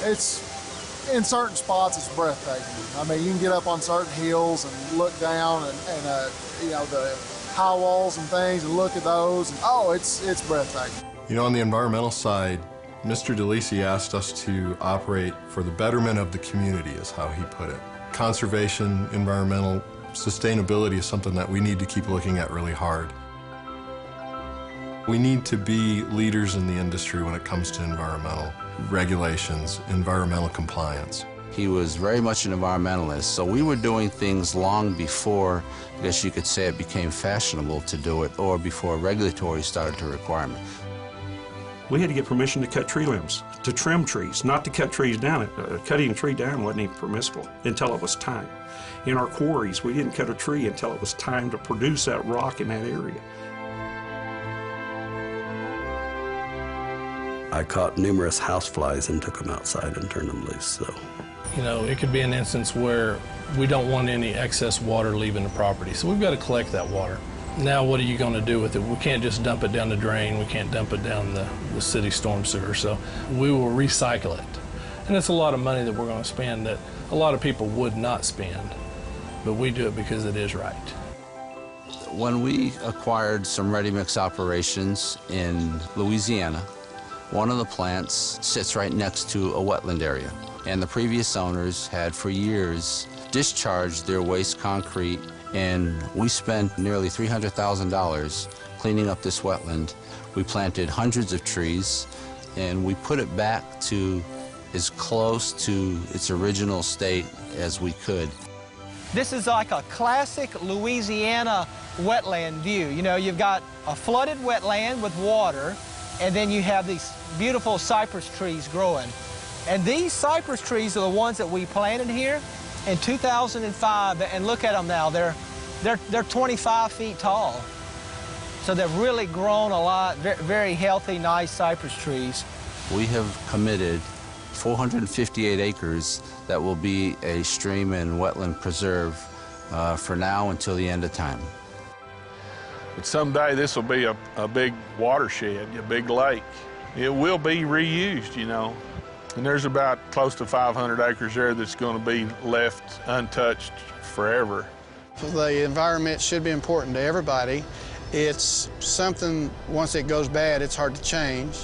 It's, in certain spots, it's breathtaking. I mean, you can get up on certain hills and look down and you know, the high walls and things and look at those, and oh, it's breathtaking. You know, on the environmental side, Mr. Dolese asked us to operate for the betterment of the community, is how he put it. Conservation, environmental sustainability is something that we need to keep looking at really hard. We need to be leaders in the industry when it comes to environmental regulations, environmental compliance. He was very much an environmentalist, so we were doing things long before, I guess you could say, it became fashionable to do it, or before regulatory started to require it. We had to get permission to cut tree limbs, to trim trees, not to cut trees down. Cutting a tree down wasn't even permissible until it was time. In our quarries, we didn't cut a tree until it was time to produce that rock in that area. I caught numerous houseflies and took them outside and turned them loose. So, you know, it could be an instance where we don't want any excess water leaving the property, so we've got to collect that water. Now what are you going to do with it? We can't just dump it down the drain. We can't dump it down the city storm sewer, so we will recycle it. And it's a lot of money that we're going to spend that a lot of people would not spend, but we do it because it is right. When we acquired some ready-mix operations in Louisiana, one of the plants sits right next to a wetland area, and the previous owners had for years discharged their waste concrete, and we spent nearly $300,000 cleaning up this wetland. We planted hundreds of trees, and we put it back to as close to its original state as we could. This is like a classic Louisiana wetland view. You know, you've got a flooded wetland with water, and then you have these beautiful cypress trees growing. And these cypress trees are the ones that we planted here in 2005, and look at them now. They're 25 feet tall. So they've really grown a lot, very healthy, nice cypress trees. We have committed 458 acres that will be a stream and wetland preserve for now until the end of time. But someday this will be a big watershed, a big lake. It will be reused, you know. And there's about close to 500 acres there that's going to be left untouched forever. The environment should be important to everybody. It's something, once it goes bad, it's hard to change.